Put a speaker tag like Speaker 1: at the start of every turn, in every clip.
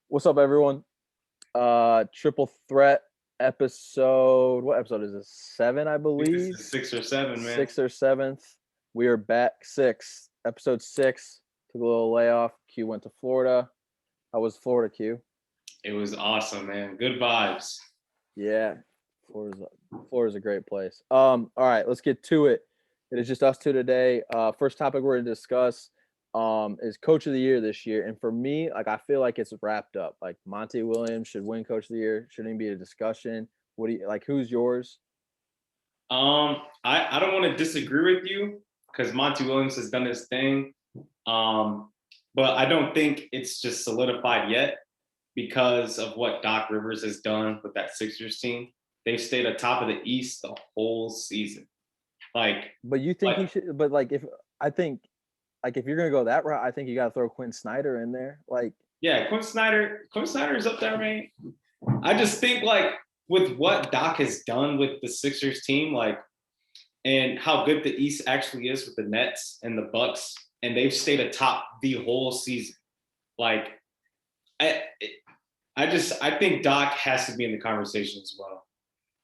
Speaker 1: What's up, everyone? Triple threat episode. What episode is this? 7, I
Speaker 2: I think this
Speaker 1: believe.
Speaker 2: is 6 or 7, man.
Speaker 1: 6th or 7th. We are back. Episode 6. Took a little layoff. Q went to Florida. How was Florida, Q?
Speaker 2: It was awesome, man. Good vibes.
Speaker 1: Yeah, Florida's a great place. All right, let's get to it. It is just us two today. First topic we're gonna discuss is Coach of the Year this year, and for me, like I feel like it's wrapped up. Like Monte Williams should win Coach of the Year. Shouldn't even be a discussion. What do you like? Who's yours?
Speaker 2: I don't want to disagree with you because Monty Williams has done his thing. But I don't think it's just solidified yet because of what Doc Rivers has done with that Sixers team. They've stayed atop of the East the whole season. Like,
Speaker 1: But you think he
Speaker 2: like
Speaker 1: should? But like if I think like if you're gonna go that route, I think you got to throw Quinn Snyder in there. Like
Speaker 2: yeah, Quinn Snyder is up there, man. I just think like with what Doc has done with the Sixers team, like and how good the East actually is with the Nets and the Bucks, and they've stayed atop the whole season. Like, I, I think Doc has to be in the conversation as well.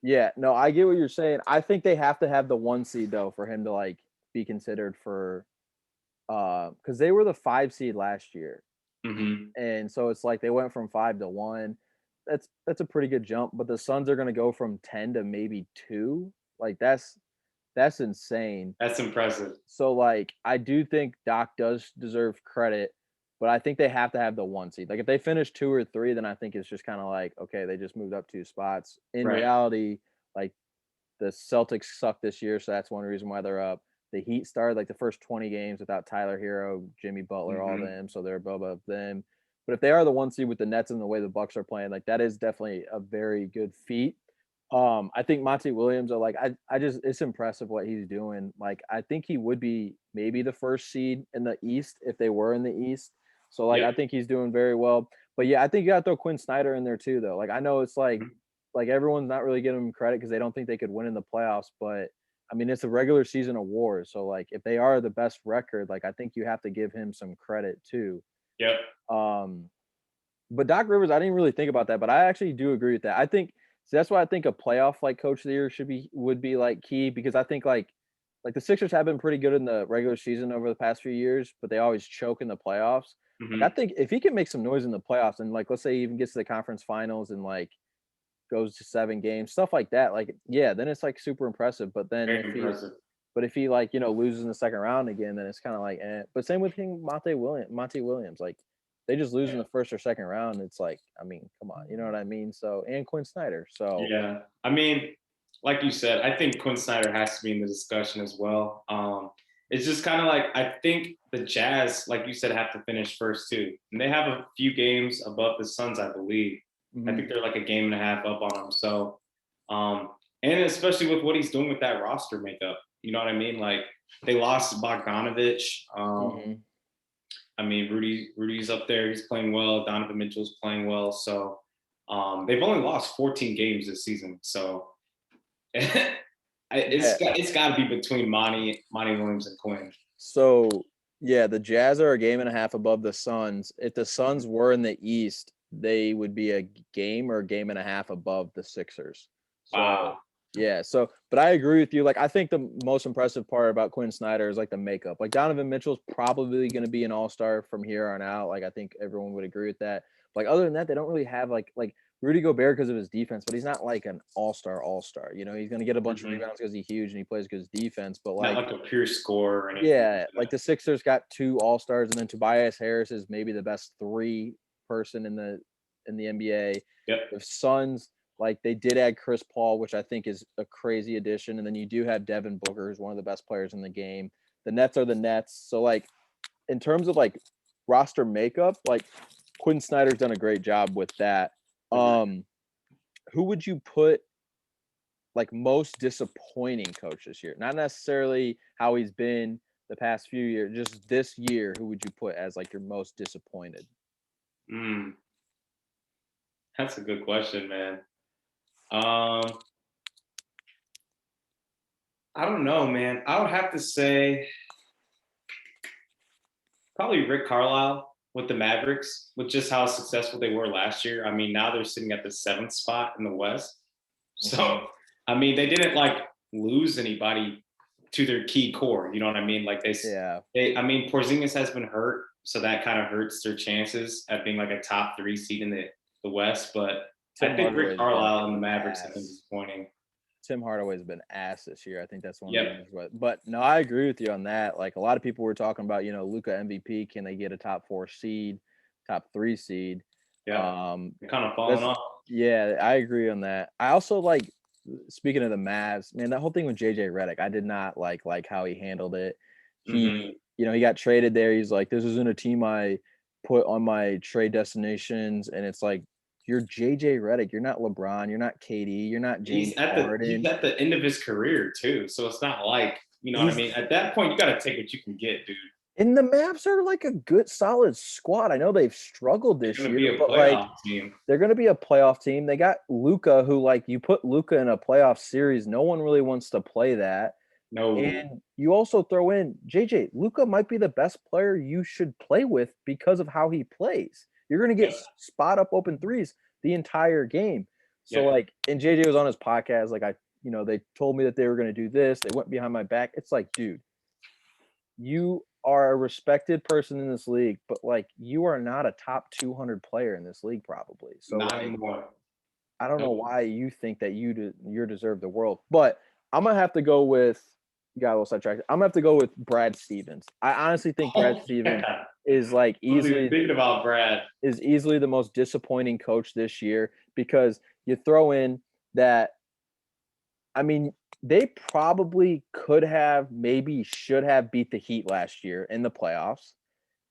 Speaker 1: yeah, no, I get what you're saying. I think they have to have the 1 seed though for him to like be considered for because they were the 5 seed last year,
Speaker 2: Mm-hmm.
Speaker 1: and so it's like they went from 5 to 1. That's a pretty good jump, but the Suns are going to go from 10 to maybe 2. Like that's insane.
Speaker 2: That's impressive.
Speaker 1: So like I do think Doc does deserve credit, but I think they have to have the 1 seed. Like if they finish 2 or 3, then I think it's just kind of like okay, they just moved up 2 spots. In
Speaker 2: Right.
Speaker 1: reality, like the Celtics suck this year, so that's one reason why they're up. The Heat started like the first 20 games without Tyler Hero, Jimmy Butler, all
Speaker 2: Mm-hmm.
Speaker 1: them, so they're above them. But if they are the 1 seed with the Nets and the way the Bucks are playing, like that is definitely a very good feat. I think Monty Williams are like I just it's impressive what he's doing. Like I think he would be maybe the first seed in the East if they were in the East. So like
Speaker 2: Yep.
Speaker 1: I think he's doing very well. But yeah, I think you got to throw Quinn Snyder in there too though. Like I know it's like everyone's not really giving him credit because they don't think they could win in the playoffs, but I mean it's a regular season award. So like if they are the best record, like I think you have to give him some credit too.
Speaker 2: Yep.
Speaker 1: Um but Doc Rivers, I didn't really think about that, but I actually do agree with that. I think so that's why I think a playoff like coach of the year would be like key because I think like the Sixers have been pretty good in the regular season over the past few years, but they always choke in the playoffs. Like I
Speaker 2: Mm-hmm.
Speaker 1: think if he can make some noise in the playoffs and like let's say he even gets to the conference finals and like goes to 7 games, stuff like that, like yeah, then it's like super impressive. But then
Speaker 2: Very impressive.
Speaker 1: if he like loses in the second round again, then it's kind of like eh. But same with him, Monte Williams, like they just lose in the first or second round. It's like, I mean, come on, you know what I mean? So and Quinn Snyder. So
Speaker 2: Yeah. I mean, like you said, I think Quinn Snyder has to be in the discussion as well. It's just kind of like I think the Jazz, like you said, have to finish first too, and they have a few games above the Suns, I believe. I
Speaker 1: mhm.
Speaker 2: think they're like a game and a half up on them. So, um, and especially with what he's doing with that roster makeup, you know what I mean? Like they lost Bogdanovich.
Speaker 1: Mhm.
Speaker 2: I mean, Rudy's up there. He's playing well. Donovan Mitchell's playing well. So they've only lost 14 games this season. So
Speaker 1: Yeah.
Speaker 2: it's got to be between Monty Williams and Quinn.
Speaker 1: So yeah, the Jazz are a game and a half above the Suns. If the Suns were in the East, they would be a game or a game and a half above the Sixers. So
Speaker 2: Wow.
Speaker 1: yeah, so but I agree with you. Like I think the most impressive part about Quinn Snyder is like the makeup. Like Donovan Mitchell's probably going to be an all-star from here on out. Like I think everyone would agree with that. Like other than that, they don't really have like Rudy Gobert because of his defense, but he's not like an all-star. You know, he's going to get a bunch of
Speaker 2: Mm-hmm.
Speaker 1: rebounds because he's huge and he plays good defense, but
Speaker 2: Not
Speaker 1: like
Speaker 2: like a pure score or anything like
Speaker 1: yeah, like
Speaker 2: that.
Speaker 1: the Sixers got 2 all-stars and then Tobias Harris is maybe the best 3 person in the NBA.
Speaker 2: Yep.
Speaker 1: The Suns, like they did add Chris Paul, which I think is a crazy addition, and then you do have Devin Booker, who's one of the best players in the game. The Nets are the Nets, so like in terms of like roster makeup, like Quinn Snyder's done a great job with that.
Speaker 2: Agreed.
Speaker 1: Who would you put like most disappointing coach this year? Not necessarily how he's been the past few years, just this year. Who would you put as like your most disappointed?
Speaker 2: Mm, that's a good question, man. Um, I don't know, man. I would have to say probably Rick Carlisle. with the Mavericks, with just how successful they were last year. I mean, now they're sitting at the 7th spot in the West. So, I mean, they didn't like lose anybody to their key core. You know what I mean? Like
Speaker 1: Yeah.
Speaker 2: I mean, Porzingis has been hurt, so that kind of hurts their chances at being like a top 3 seed in the West. But
Speaker 1: Tim
Speaker 2: I think Rick
Speaker 1: Hardaway's been
Speaker 2: Carlisle and the Mavericks have been
Speaker 1: ass.
Speaker 2: disappointing.
Speaker 1: Tim Hardaway's been ass this year. I think that's one of the
Speaker 2: Yep.
Speaker 1: reasons. But no, I agree with you on that. Like a lot of people were talking about, Luka MVP. Can they get a top 4 seed, top 3 seed?
Speaker 2: Yeah. They're kind of falling off.
Speaker 1: Yeah, I agree on that. I also like speaking of the Mavs, man, that whole thing with JJ Redick, I did not like how he handled it.
Speaker 2: Mhm.
Speaker 1: He got traded there. He's like, this isn't a team I put on my trade destinations, and it's like you're JJ Redick. You're not LeBron. You're not KD. You're not James Harden.
Speaker 2: He's at the end of his career too, so it's not like you know what I mean. At that point, you got to take what you can get, dude.
Speaker 1: And the Mavs are like a good, solid squad. I know they've struggled this
Speaker 2: They're gonna
Speaker 1: year,
Speaker 2: be a
Speaker 1: but like
Speaker 2: playoff team.
Speaker 1: they're going to be a playoff team. They got Luka, who like you put Luka in a playoff series, no one really wants to play that.
Speaker 2: No,
Speaker 1: And you also throw in JJ. Luka might be the best player you should play with because of how he plays. You're going to get spot up open threes the entire game. So like, and JJ was on his podcast. Like they told me that they were going to do this. They went behind my back. It's like, dude, you are a respected person in this league, but like you are not a top 200 player in this league, probably. So
Speaker 2: not
Speaker 1: like,
Speaker 2: anymore.
Speaker 1: I don't know why you think that you deserve the world, but I'm gonna have to go with. You got a little sidetracked. I'm gonna have to go with Brad Stevens. I honestly think Brad Stevens is like easily
Speaker 2: thinking about Brad
Speaker 1: is easily the most disappointing coach this year because you throw in that. I mean, they probably could have, maybe should have beat the Heat last year in the playoffs.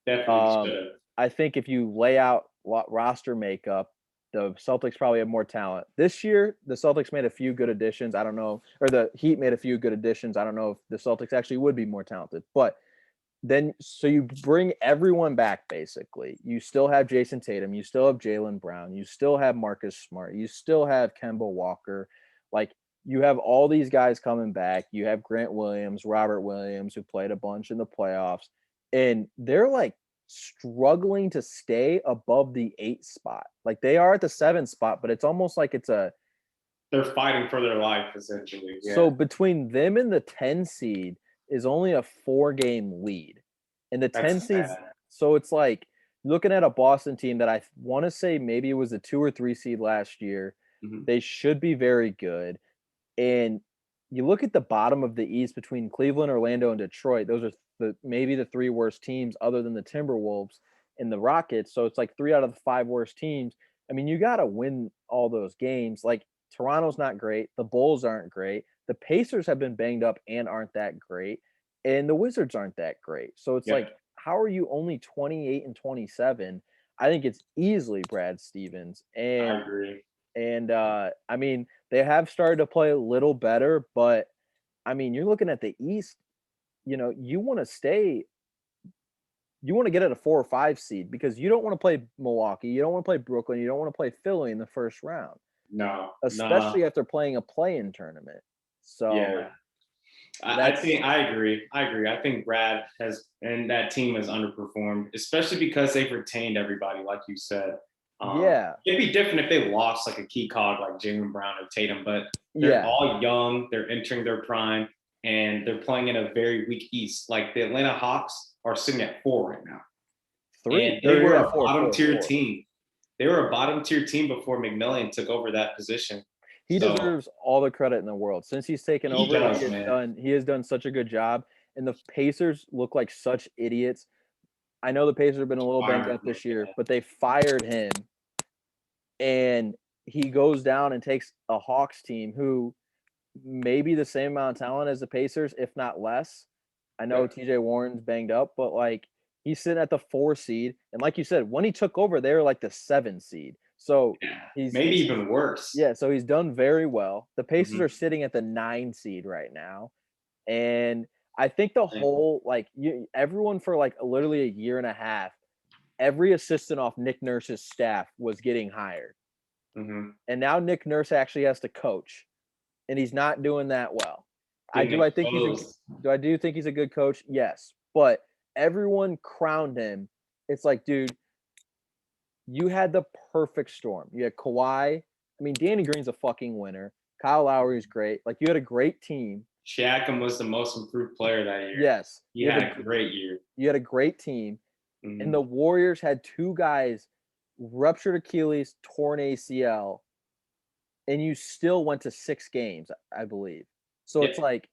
Speaker 2: Definitely should have.
Speaker 1: I think if you lay out roster makeup, the Celtics probably have more talent. This year, the Celtics made a few good additions. I don't know, or the Heat made a few good additions. I don't know if the Celtics actually would be more talented. But then, so you bring everyone back, basically. You still have Jason Tatum. You still have Jaylen Brown. You still have Marcus Smart. You still have Kemba Walker. Like, you have all these guys coming back. You have Grant Williams, Robert Williams, who played a bunch in the playoffs. And they're like struggling to stay above the 8 spot. Like they are at the 7 spot, but it's almost like
Speaker 2: they're fighting for their life essentially. Yeah.
Speaker 1: So between them and the 10 seed is only a 4-game lead. And the 10 seeds, so it's like looking at a Boston team that I want to say maybe it was a 2 or 3 seed last year.
Speaker 2: Mm-hmm.
Speaker 1: They should be very good. And you look at the bottom of the East between Cleveland, Orlando, and Detroit. Those are maybe the 3 worst teams other than the Timberwolves and the Rockets. So it's like 3 out of the 5 worst teams. I mean, you got to win all those games. Like Toronto's not great. The Bulls aren't great. The Pacers have been banged up and aren't that great. And the Wizards aren't that great. So it's like, how are you only 28 and 27? I think it's easily Brad Stevens. And
Speaker 2: I agree.
Speaker 1: And I mean, they have started to play a little better, but I mean, you're looking at the East, you want to get at a 4 or 5 seed because you don't want to play Milwaukee, you don't want to play Brooklyn, you don't want to play Philly in the first round.
Speaker 2: No,
Speaker 1: especially after playing a play-in tournament. So
Speaker 2: yeah. I agree. I think Brad and that team has underperformed, especially because they've retained everybody, like you said. It'd be different if they lost like a key cog like Jaylen Brown or Tatum, but they're all young, they're entering their prime, and they're playing in a very weak East. Like the Atlanta Hawks are sitting at 4 right now.
Speaker 1: 3.
Speaker 2: And they were a bottom tier team. They were a bottom tier team before McMillan took over that position.
Speaker 1: He deserves all the credit in the world. Since he's taken over, he has done such a good job. And the Pacers look like such idiots. I know the Pacers have been a little banged up this year, but they fired him. And he goes down and takes a Hawks team who may be the same amount of talent as the Pacers, if not less. I know TJ Warren's banged up, but like he's sitting at the 4 seed. And like you said, when he took over, they were like the 7 seed. So
Speaker 2: he's maybe even worse.
Speaker 1: Yeah, so he's done very well. The Pacers are sitting at the 9 seed right now. And I think the whole everyone for like literally a year and a half, every assistant off Nick Nurse's staff was getting hired.
Speaker 2: Mm-hmm.
Speaker 1: And now Nick Nurse actually has to coach, and he's not doing that well. I do think he's a good coach? Yes, but everyone crowned him it's like, dude, you had the perfect storm. You had Kawhi. I mean, Danny Green's a fucking winner. Kyle Lowry's great. Like, you had a great team.
Speaker 2: Siakam was the most improved player that year.
Speaker 1: Yes,
Speaker 2: He had a great year.
Speaker 1: you had a great team, and
Speaker 2: Mhm.
Speaker 1: the Warriors had two guys ruptured Achilles, torn ACL, and you still went to 6 games, I believe. So
Speaker 2: Yeah.
Speaker 1: it's like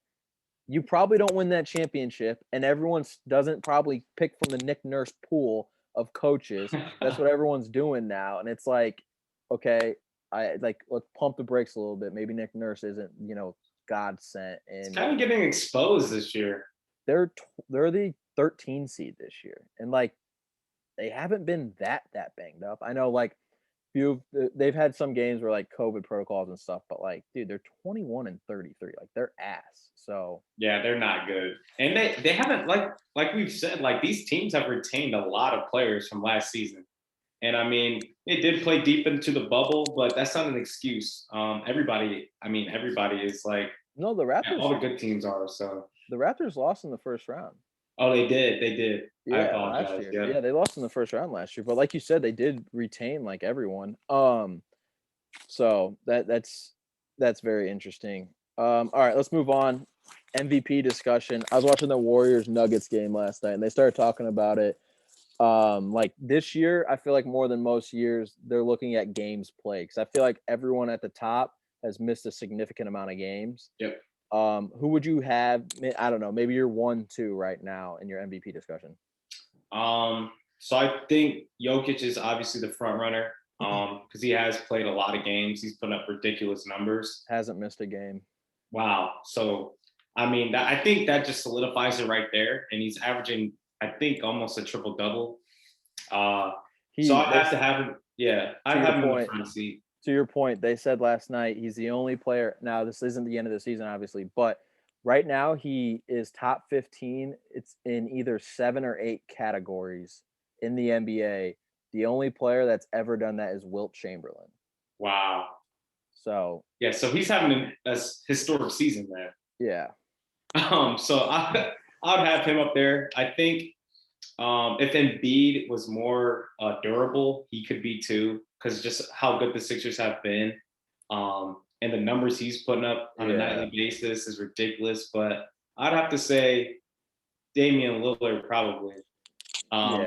Speaker 1: you probably don't win that championship, and everyone doesn't probably pick from the Nick Nurse pool of coaches. That's what everyone's doing now, and it's like, okay, I like let's pump the brakes a little bit. Maybe Nick Nurse isn't God sent,
Speaker 2: It's
Speaker 1: and
Speaker 2: kind of getting exposed this year.
Speaker 1: they're the 13 seed this year, and like they haven't been that banged up. I know like they've had some games where like COVID protocols and stuff, but like, dude, they're 21-33, like they're ass. So
Speaker 2: Yeah, they're not good. And they haven't like we've said, like these teams have retained a lot of players from last season. And I mean, it did play deep into the bubble, but that's not an excuse. Everybody is like
Speaker 1: no, the
Speaker 2: yeah, all
Speaker 1: Raptors
Speaker 2: the good teams are. So
Speaker 1: the Raptors lost in the first round.
Speaker 2: oh, they did, they did. I
Speaker 1: Yeah, last
Speaker 2: apologize.
Speaker 1: year.
Speaker 2: Yeah.
Speaker 1: Yeah, they lost in the first round last year, but like you said, they did retain like everyone. So that's very interesting. All right, let's move on. MVP discussion. I was watching the Warriors Nuggets game last night, and they started talking about it. Like this year, I feel like more than most years, they're looking at games played because I feel like everyone at the top has missed a significant amount of games.
Speaker 2: Yep.
Speaker 1: Who would you have? I don't know. Maybe you're 1-2 right now in your MVP discussion.
Speaker 2: So I think Jokic is obviously the front runner. Because he has played a lot of games. He's put up ridiculous numbers.
Speaker 1: Hasn't missed a game.
Speaker 2: Wow. So I mean, I think that just solidifies it right there. And he's averaging, I think, almost a triple double. So I'd have to have him. Yeah, I'd have him in the front seat.
Speaker 1: To your point, they said last night he's the only player. Now, this isn't the end of the season, obviously, but right now he is top 15. It's in either 7 or 8 categories in the NBA. The only player that's ever done that is Wilt Chamberlain.
Speaker 2: Wow.
Speaker 1: So
Speaker 2: yeah, so he's having a historic season there.
Speaker 1: Yeah.
Speaker 2: So I would have him up there. I think if Embiid was more durable, he could be too, because just how good the Sixers have been, and the numbers he's putting up on a nightly basis is ridiculous. But I'd have to say Damian Lillard probably.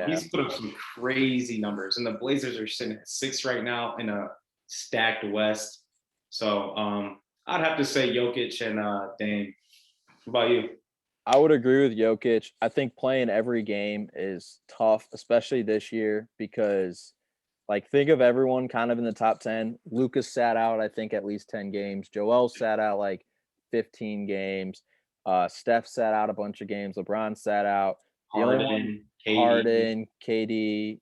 Speaker 2: He's put up some crazy numbers, and the Blazers are sitting at 6 right now in a stacked West. So I'd have to say Jokic and Dame. What about you?
Speaker 1: I would agree with Jokic. I think playing every game is tough, especially this year, because like think of everyone kind of in the top 10. Lucas sat out, I think, at least 10 games. Joel sat out like 15 games. Steph sat out a bunch of games. LeBron sat out. The only one, Harden, KD,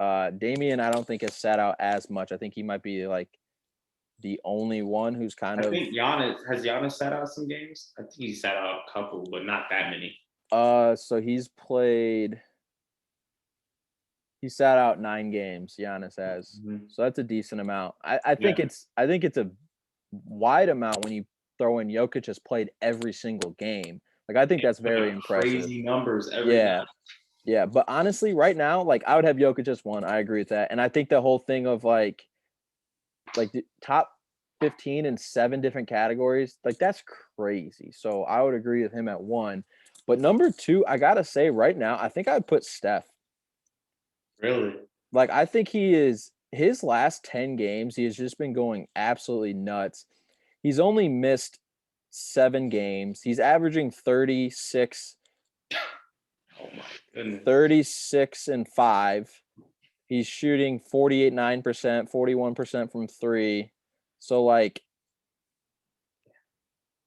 Speaker 1: Damian, I don't think has sat out as much. I think he might be like the only one who's kind
Speaker 2: I
Speaker 1: of.
Speaker 2: think Giannis sat out some games. I think he sat out a couple, but not that many.
Speaker 1: So he sat out 9 games, Giannis has.
Speaker 2: Mm-hmm.
Speaker 1: So that's a decent amount. I think it's a wide amount when you throw in Jokic has played every single game. Like I think that's very impressive.
Speaker 2: Crazy numbers every night.
Speaker 1: Yeah, but honestly, right now, like I would have Jokic as 1. I agree with that. And I think the whole thing of like the top 15 in 7 different categories, like that's crazy. So I would agree with him at 1. But number 2, I gotta say right now, I think I'd put Steph.
Speaker 2: Really?
Speaker 1: Like I think his last 10 games, he has just been going absolutely nuts. He's only missed 7 games. He's averaging 36.
Speaker 2: Oh my goodness.
Speaker 1: 36 and 5. He's shooting 48.9%, 41% from 3. So like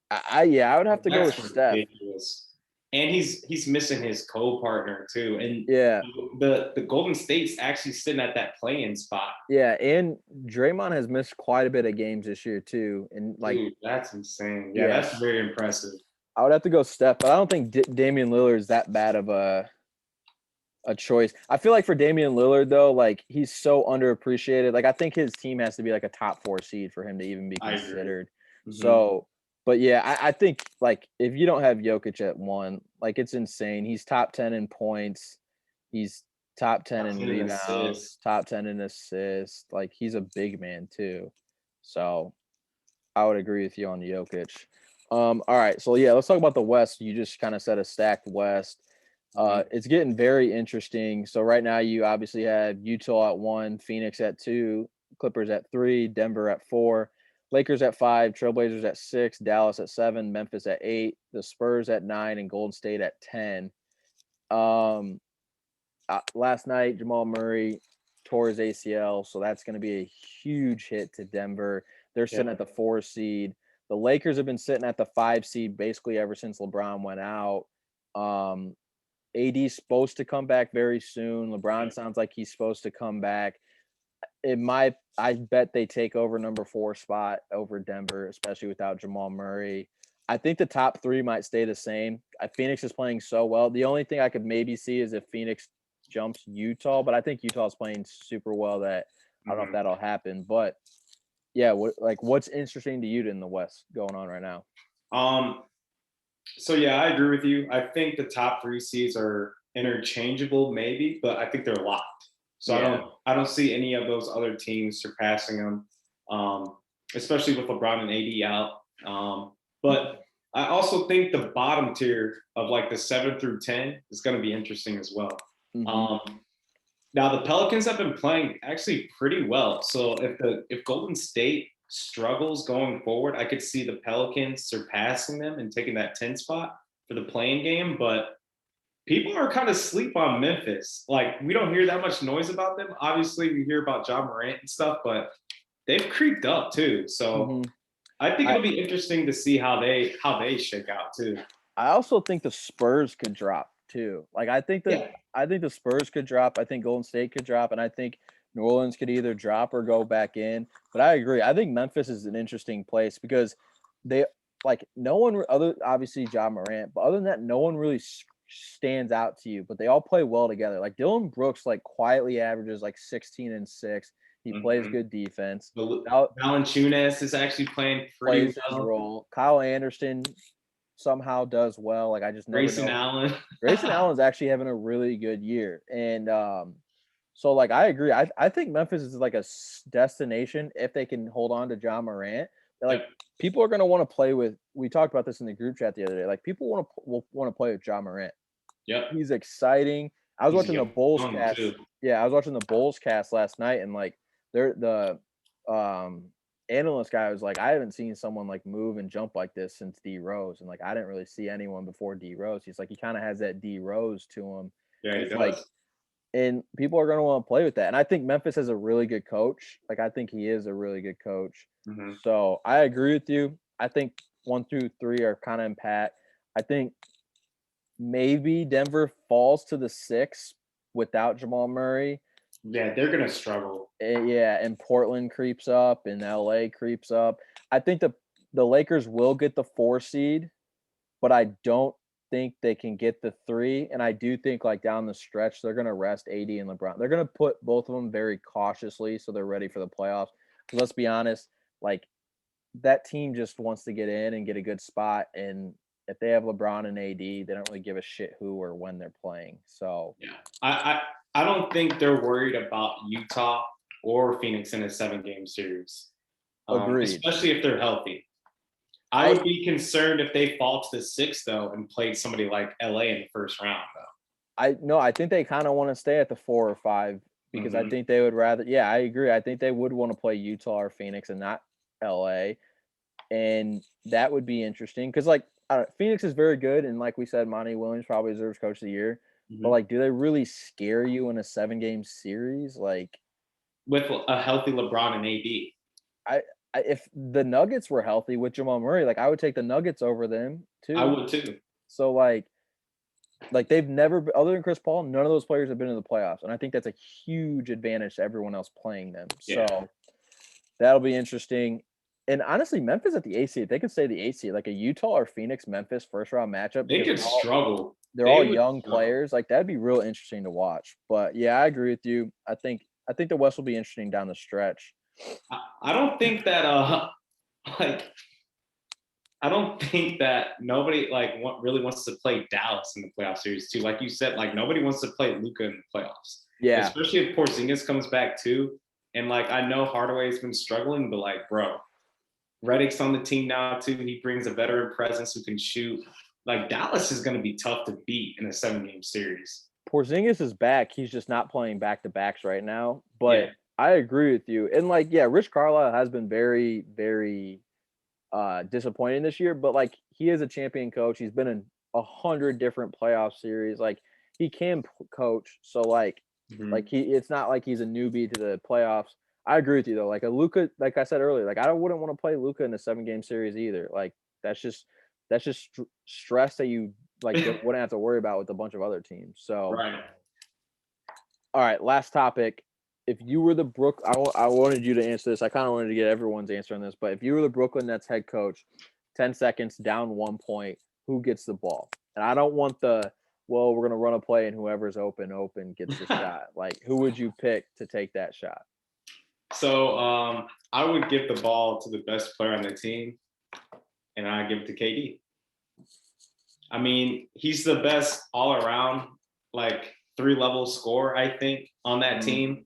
Speaker 1: I would have to go with Steph.
Speaker 2: Ridiculous. And he's missing his co-partner too. And
Speaker 1: Yeah.
Speaker 2: The Golden State's actually sitting at that play-in spot.
Speaker 1: Yeah, and Draymond has missed quite a bit of games this year too. And like,
Speaker 2: dude, that's insane. Yeah, that's very impressive.
Speaker 1: I would have to go Steph, but I don't think Damian Lillard is that bad of a choice. I feel like for Damian Lillard though, like he's so underappreciated. Like I think his team has to be like a top 4 seed for him to even be considered. Mm-hmm. So, but yeah, I think like if you don't have Jokic at 1, like it's insane. He's top 10 in points. He's top 10
Speaker 2: top
Speaker 1: in
Speaker 2: 10 in assists.
Speaker 1: rebounds, top 10 in assists. Like he's a big man too. So I would agree with you on Jokic. All right, so yeah, let's talk about the West. You just kind of said a stacked West.
Speaker 2: Mhm.
Speaker 1: It's getting very interesting. So right now you obviously have Utah at 1, Phoenix at 2, Clippers at 3, Denver at 4, Lakers at 5, Trailblazers at 6, Dallas at 7, Memphis at 8, the Spurs at 9, and Golden State at 10. Um, Last night Jamal Murray tore his ACL, so that's going to be a huge hit to Denver. They're
Speaker 2: Yeah.
Speaker 1: sitting at the 4 seed. The Lakers have been sitting at the 5 seed basically ever since LeBron went out. Um, AD's supposed to come back very soon. LeBron sounds like he's supposed to come back. I bet they take over number 4 spot over Denver, especially without Jamal Murray. I think the top 3 might stay the same. Phoenix is playing so well. The only thing I could maybe see is if Phoenix jumps Utah, but I think Utah's playing super well that I don't know if
Speaker 2: Mhm.
Speaker 1: that'll happen. But yeah, what's interesting to you in the West going on right now?
Speaker 2: Um, so yeah, I agree with you. I think the top 3 seeds are interchangeable, maybe, but I think they're locked. So
Speaker 1: Yeah.
Speaker 2: I don't see any of those other teams surpassing them, especially with LeBron and AD out. But I also think the bottom tier of like the 7 through 10 is going to be interesting as well.
Speaker 1: Mm-hmm.
Speaker 2: Um, Now the Pelicans have been playing actually pretty well. So if Golden State struggles going forward, I could see the Pelicans surpassing them and taking that 10 spot for the playing game. But people are kind of sleep on Memphis. Like we don't hear that much noise about them. Obviously, we hear about John Morant and stuff, but they've creeped up too. So
Speaker 1: Mm-hmm.
Speaker 2: I think
Speaker 1: I,
Speaker 2: it'll be interesting to see how they shake out too.
Speaker 1: I also think the Spurs could drop too. Like
Speaker 2: Yeah.
Speaker 1: I think the Spurs could drop. I think Golden State could drop, and I think New Orleans could either drop or go back in. But I agree. I think Memphis is an interesting place because they like no one other obviously John Morant, but other than that, no one really stands out to you. But they all play well together. Like Dylan Brooks, like quietly averages like 16 and 6. He plays
Speaker 2: Mhm.
Speaker 1: good defense.
Speaker 2: Val-
Speaker 1: Out
Speaker 2: Valanciunas is actually playing pretty
Speaker 1: plays his
Speaker 2: well.
Speaker 1: role. Kyle Anderson somehow does well. Like I just never
Speaker 2: Grayson
Speaker 1: know.
Speaker 2: Allen.
Speaker 1: Grayson Allen's actually having a really good year, and so like I agree. I think Memphis is like a destination if they can hold on to John Morant. Like
Speaker 2: Yep.
Speaker 1: people are gonna want to play with. We talked about this in the group chat the other day. Like people will want to play with John Morant.
Speaker 2: Yep.
Speaker 1: He's exciting. I was
Speaker 2: He's
Speaker 1: watching the Bulls
Speaker 2: young
Speaker 1: cast.
Speaker 2: too.
Speaker 1: Yeah, I was watching the Bulls cast last night, and like they're the um analyst guy was like, I haven't seen someone like move and jump like this since D Rose, and like I didn't really see anyone before D Rose. He's like he kind of has that D Rose to him.
Speaker 2: Yeah, he
Speaker 1: It's like,
Speaker 2: does.
Speaker 1: and people are going to want to play with that. And I think Memphis has a really good coach. Like I think he is a really good coach.
Speaker 2: Hmm.
Speaker 1: So I agree with you. I think 1 through 3 are kind of in pat. I think maybe Denver falls to the 6 without Jamal Murray.
Speaker 2: Yeah, they're gonna struggle.
Speaker 1: Yeah, and Portland creeps up and LA creeps up. I think the Lakers will get the 4 seed, but I don't think they can get the 3. And I do think like down the stretch, they're gonna rest AD and LeBron. They're gonna put both of them very cautiously so they're ready for the playoffs. 'Cause let's be honest, like that team just wants to get in and get a good spot. And if they have LeBron and AD, they don't really give a shit who or when they're playing. So
Speaker 2: Yeah, I don't think they're worried about Utah or Phoenix in a 7 game series,
Speaker 1: agreed.
Speaker 2: especially if they're healthy. I
Speaker 1: I
Speaker 2: would be concerned if they fall to the 6 though and played somebody like LA in the first round
Speaker 1: I no, I think they kind of want to stay at the 4 or 5
Speaker 2: though.
Speaker 1: because I
Speaker 2: Hmm.
Speaker 1: think they would rather. Yeah, I agree. I think they would want to play Utah or Phoenix and not LA, and that would be interesting because like Phoenix is very good, and like we said, Monty Williams probably deserves Coach of the Year. But
Speaker 2: Hmm.
Speaker 1: like, do they really scare you in a 7 game series? Like,
Speaker 2: With a healthy LeBron and AD.
Speaker 1: I, if the Nuggets were healthy with Jamal Murray, like I would take the Nuggets over them
Speaker 2: I
Speaker 1: too.
Speaker 2: would too.
Speaker 1: So like they've never other than Chris Paul, none of those players have been in the playoffs, and I think that's a huge advantage to everyone else playing them.
Speaker 2: Yeah,
Speaker 1: So that'll be interesting. And honestly, Memphis at the AC, if they can stay the AC, like a Utah or Phoenix Memphis first round matchup,
Speaker 2: they
Speaker 1: because
Speaker 2: could struggle.
Speaker 1: they're
Speaker 2: They
Speaker 1: all
Speaker 2: would
Speaker 1: young
Speaker 2: struggle.
Speaker 1: players, like that'd be real interesting to watch. But yeah, I agree with you. I think the West will be interesting down the stretch.
Speaker 2: I don't think that like I don't think that nobody really wants to play Dallas in the playoff series too. Like you said, like nobody wants to play Luca in the playoffs.
Speaker 1: Yeah.
Speaker 2: especially if Porzingis comes back too. And like I know Hardaway's been struggling, but like, bro, Redick's on the team now too. He brings a veteran presence who can shoot. Like Dallas is going to be tough to beat in a 7-game series.
Speaker 1: Porzingis is back. He's just not playing back-to-backs right now,
Speaker 2: Yeah,
Speaker 1: but I agree with you. And, like, yeah, Rich Carlisle has been very, very disappointing this year, but, like, he is a champion coach. He's been in 100 different playoff series. Like, he can coach, so,
Speaker 2: Mhm.
Speaker 1: it's not like he's a newbie to the playoffs. I agree with you, though. Like, a Luka, like I said earlier, like, I wouldn't wanna play Luka in a 7-game series either. Like, that's just stress that you, like, wouldn't have to worry about with a bunch of other teams. So,
Speaker 2: Right.
Speaker 1: all right, last topic. If you were the I wanted you to answer this. I kind of wanted to get everyone's answer on this, but if you were the Brooklyn Nets head coach, 10 seconds down 1 point, who gets the ball? And I don't want well, we're gonna run a play and whoever's open gets the shot. Like, who would you pick to take that shot?
Speaker 2: So I would give the ball to the best player on the team, and I give it to KD. I mean, he's the best all around, like 3-level scorer, I think, on that
Speaker 1: Mhm.
Speaker 2: team.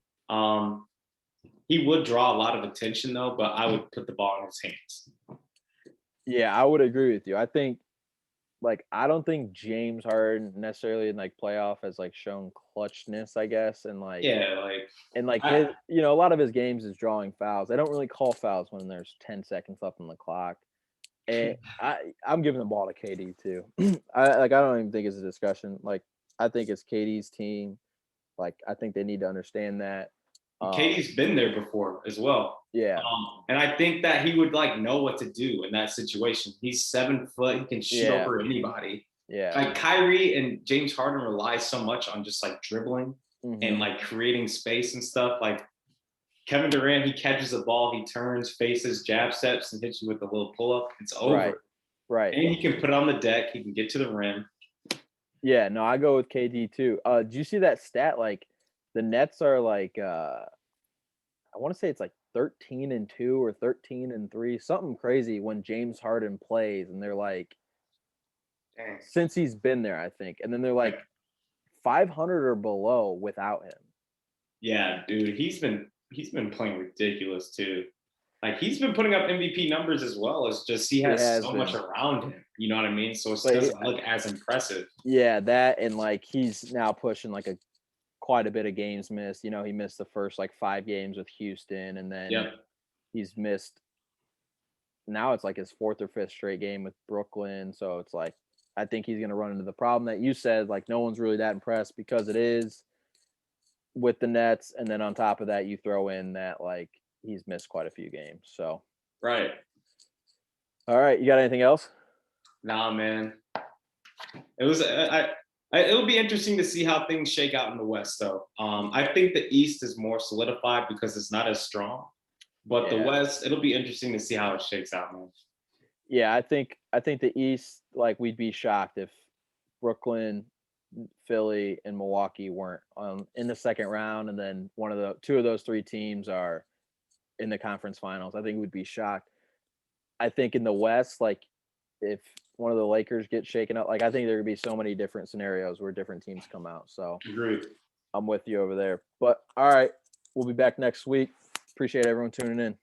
Speaker 2: He would draw a lot of attention though, but I would put the ball in his hands.
Speaker 1: Yeah, I would agree with you. I think I don't think James Harden necessarily in playoff has shown clutchness, I guess, and
Speaker 2: Yeah, like
Speaker 1: his,
Speaker 2: I,
Speaker 1: a lot of his games is drawing fouls. They don't really call fouls when there's 10 seconds left on the clock. And I'm giving the ball to KD too. I don't even think it's a discussion. Like, I think it's KD's team. Like, I think they need to understand that.
Speaker 2: KD's been there before as well.
Speaker 1: Yeah,
Speaker 2: And I think that he would like know what to do in that situation. He's 7 foot, he can shoot
Speaker 1: yeah,
Speaker 2: over anybody.
Speaker 1: yeah.
Speaker 2: Like Kyrie and James Harden rely so much on just like dribbling and
Speaker 1: Hmm.
Speaker 2: like creating space and stuff. Like Kevin Durant, he catches the ball, he turns, faces, jab steps, and hits you with a little pull up. It's
Speaker 1: Right,
Speaker 2: over.
Speaker 1: right.
Speaker 2: And he can put it on the deck. He can get to the rim.
Speaker 1: Yeah, no, I go with KD too. Do you see that stat? Like, the Nets are I want to say it's like 13-2 or 13-3, something crazy when James Harden plays, and they're like,
Speaker 2: Dang.
Speaker 1: since he's been there, I think, and then they're
Speaker 2: Right.
Speaker 1: like 500 or below without him.
Speaker 2: Yeah, dude, he's been playing ridiculous too. Like he's been putting up MVP numbers as well. It's just he
Speaker 1: He
Speaker 2: has
Speaker 1: has
Speaker 2: so much
Speaker 1: been,
Speaker 2: around him. You know what I mean? So it
Speaker 1: but
Speaker 2: doesn't look as impressive.
Speaker 1: yeah, that and he's now pushing a quite a bit of games missed. He missed the first 5 games with Houston, and then
Speaker 2: Yep.
Speaker 1: he's missed. Now it's like his fourth or fifth straight game with Brooklyn. So it's like I think he's going to run into the problem that you said. Like, no one's really that impressed because it is with the Nets, and then on top of that, you throw in that he's missed quite a few games. So,
Speaker 2: Right.
Speaker 1: all right, you got anything else?
Speaker 2: Nah, man. It was it'll be interesting to see how things shake out in the West though. I think the East is more solidified because it's not as strong. But the
Speaker 1: Yeah,
Speaker 2: West, it'll be interesting to see how it shakes out, man.
Speaker 1: yeah. I think the East, we'd be shocked if Brooklyn, Philly, and Milwaukee weren't in the second round, and then two of those three teams are in the conference finals. I think we'd be shocked. I think in the West, if one of the Lakers gets shaken up, I think there could be so many different scenarios where different teams come out. So
Speaker 2: Agreed.
Speaker 1: I'm with you over there. But all right, we'll be back next week. Appreciate everyone tuning in.